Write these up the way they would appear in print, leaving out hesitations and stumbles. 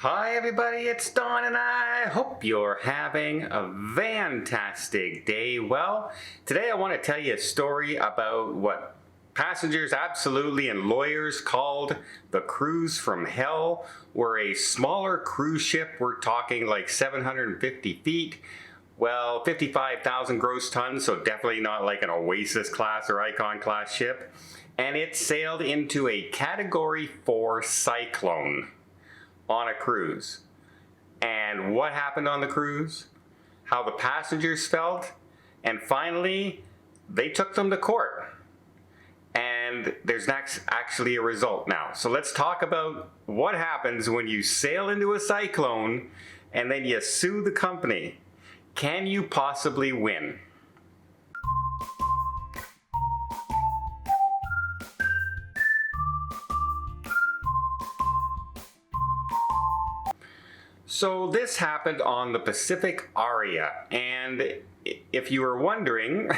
Hi everybody, it's Don and I hope you're having a fantastic day. Well, today I want to tell you a story about what passengers absolutely and lawyers called the cruise from hell. We're a smaller cruise ship, we're talking like 750 feet. Well, 55,000 gross tons, so definitely not like an Oasis class or Icon class ship. And it sailed into a Category 4 Cyclone on a cruise. And what happened on the cruise, how the passengers felt, and finally they took them to court. And there's actually a result now. So let's talk about what happens when you sail into a cyclone and then you sue the company. Can you possibly win? So this happened on the Pacific Aria, and if you were wondering,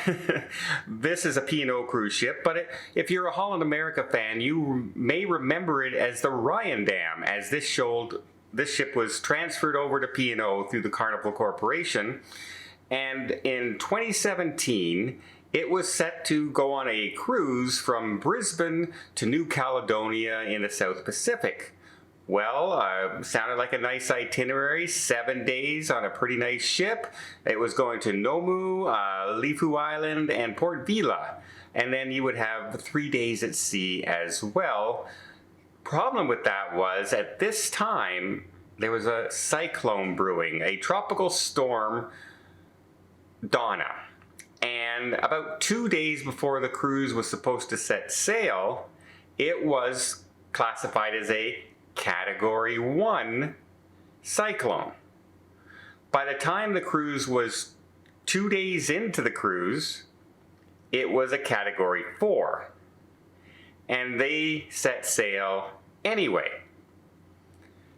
this is a P&O cruise ship, but if you're a Holland America fan, you may remember it as the Ryan Dam, as this ship was transferred over to P&O through the Carnival Corporation, and in 2017, it was set to go on a cruise from Brisbane to New Caledonia in the South Pacific. Well, sounded like a nice itinerary, 7 days on a pretty nice ship. It was going to Nomu, Lifu Island, and Port Vila. And then you would have 3 days at sea as well. Problem with that was, at this time, there was a cyclone brewing, a tropical storm, Donna. And about 2 days before the cruise was supposed to set sail, it was classified as a Category 1 cyclone. By the time the cruise was 2 days into the cruise, it was a Category 4. And they set sail anyway.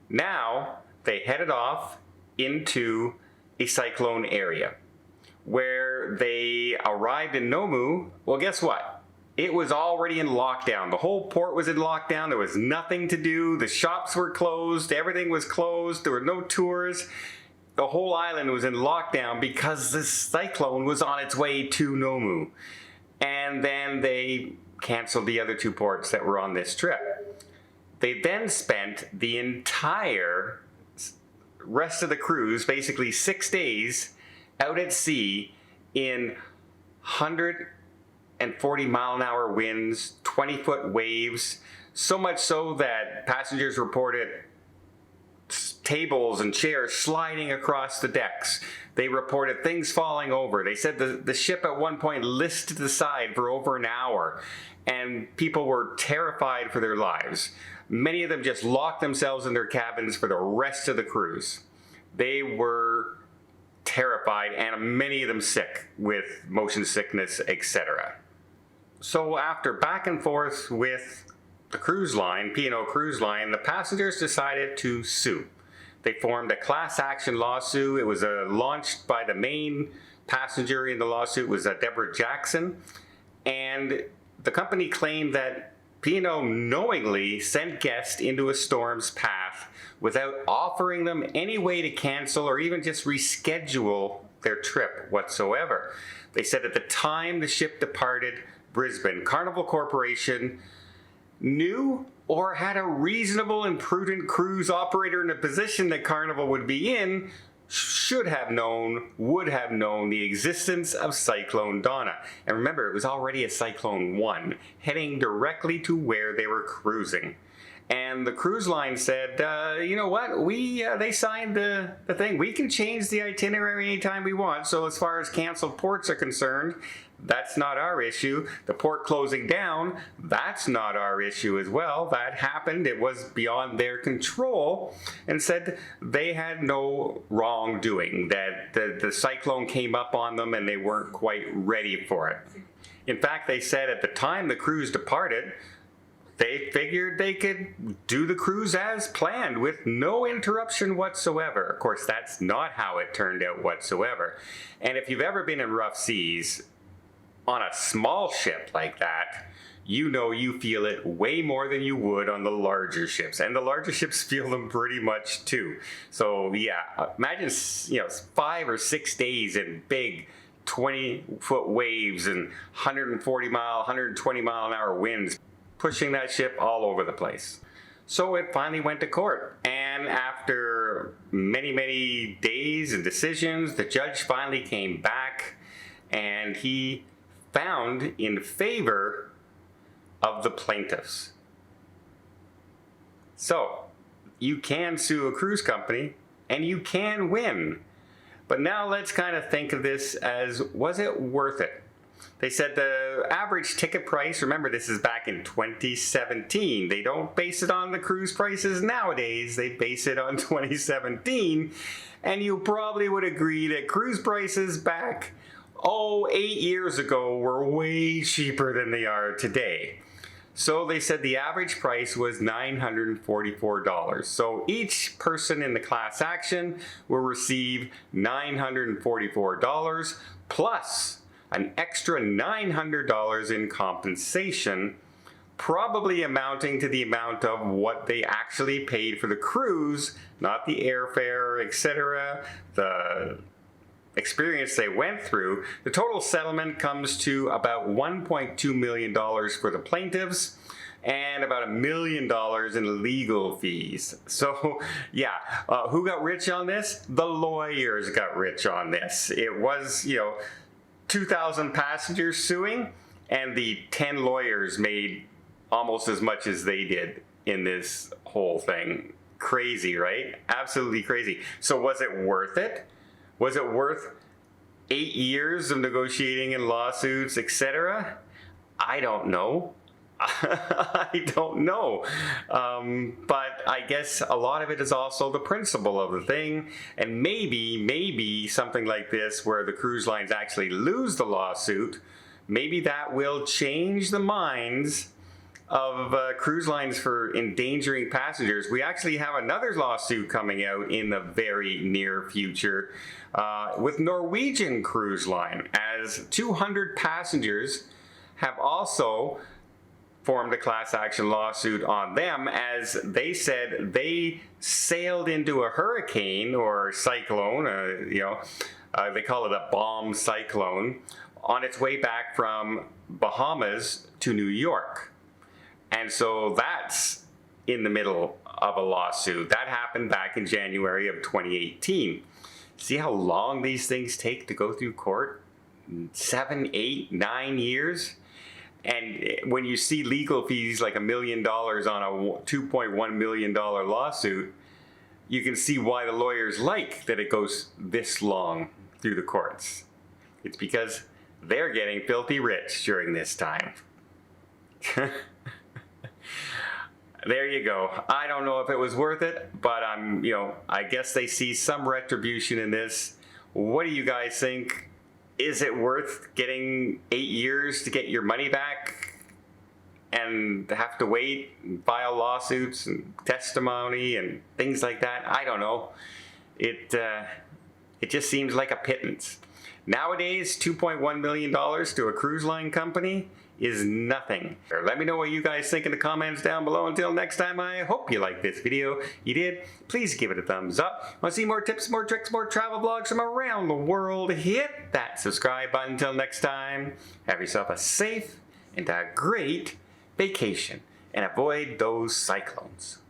Now, they headed off into a cyclone area, where they arrived in Nomu. Well, guess what? It was already in lockdown. The whole port was in lockdown. There was nothing to do. The shops were closed. Everything was closed. There were no tours. The whole island was in lockdown because the cyclone was on its way to Nomu. And then they canceled the other two ports that were on this trip. They then spent the entire rest of the cruise, basically 6 days, out at sea in 140-mile-an-hour winds, 20-foot waves, so much so that passengers reported tables and chairs sliding across the decks. They reported things falling over. They said the ship at one point listed to the side for over an hour, and people were terrified for their lives. Many of them just locked themselves in their cabins for the rest of the cruise. They were terrified, and many of them sick with motion sickness, etc. So after back and forth with the cruise line, P&O Cruise Line, the passengers decided to sue. They formed a class action lawsuit. It was launched by the main passenger in the lawsuit, was Deborah Jackson, and the company claimed that P&O knowingly sent guests into a storm's path without offering them any way to cancel or even just reschedule their trip whatsoever. They said at the time the ship departed Brisbane, Carnival Corporation knew or had a reasonable and prudent cruise operator in a position that Carnival would be in should have known, would have known the existence of Cyclone Donna. And remember, it was already a Cyclone 1, heading directly to where they were cruising. And the cruise line said, you know what, they signed the thing. We can change the itinerary anytime we want. So as far as canceled ports are concerned, that's not our issue. The port closing down, that's not our issue as well. That happened. It was beyond their control, and said they had no wrongdoing, that the cyclone came up on them and they weren't quite ready for it. In fact, they said at the time the cruise departed, they figured they could do the cruise as planned with no interruption whatsoever. Of course, that's not how it turned out whatsoever. And if you've ever been in rough seas on a small ship like that, you know you feel it way more than you would on the larger ships. And the larger ships feel them pretty much too. So yeah, imagine, 5 or 6 days in big 20-foot waves and 140 mile, 120 mile an hour winds, pushing that ship all over the place. So it finally went to court, and after many, many days and decisions, the judge finally came back and he found in favor of the plaintiffs. So you can sue a cruise company and you can win. But now let's kind of think of this as, was it worth it? They said the average ticket price, remember this is back in 2017. They don't base it on the cruise prices nowadays. They base it on 2017. And you probably would agree that cruise prices back, 8 years ago were way cheaper than they are today. So they said the average price was $944. So each person in the class action will receive $944 plus an extra $900 in compensation, probably amounting to the amount of what they actually paid for the cruise, not the airfare, etc., the experience they went through. The total settlement comes to about $1.2 million for the plaintiffs and about $1 million in legal fees. So yeah, who got rich on this? The lawyers got rich on this. It was, 2,000 passengers suing, and the 10 lawyers made almost as much as they did in this whole thing. Crazy, right? Absolutely crazy. So was it worth it? Was it worth 8 years of negotiating and lawsuits, etc.? I don't know. I don't know. But I guess a lot of it is also the principle of the thing. And maybe something like this where the cruise lines actually lose the lawsuit, maybe that will change the minds of cruise lines for endangering passengers. We actually have another lawsuit coming out in the very near future with Norwegian Cruise Line, as 200 passengers have also formed a class action lawsuit on them, as they said they sailed into a hurricane or cyclone, they call it a bomb cyclone, on its way back from Bahamas to New York. And so that's in the middle of a lawsuit. That happened back in January of 2018. See how long these things take to go through court? 7, 8, 9 years? And when you see legal fees like $1 million on a $2.1 million lawsuit, you can see why the lawyers like that it goes this long through the courts. It's because they're getting filthy rich during this time. There you go. I don't know if it was worth it, but I guess they see some retribution in this. What do you guys think? Is it worth getting 8 years to get your money back and have to wait and file lawsuits and testimony and things like that? I don't know. It just seems like a pittance. Nowadays, $2.1 million to a cruise line company is nothing. Let me know what you guys think in the comments down below. Until next time, I hope you liked this video. You did, please give it a thumbs up. Want to see more tips, more tricks, more travel vlogs from around the world? Hit that subscribe button. Until next time, have yourself a safe and a great vacation, and avoid those cyclones.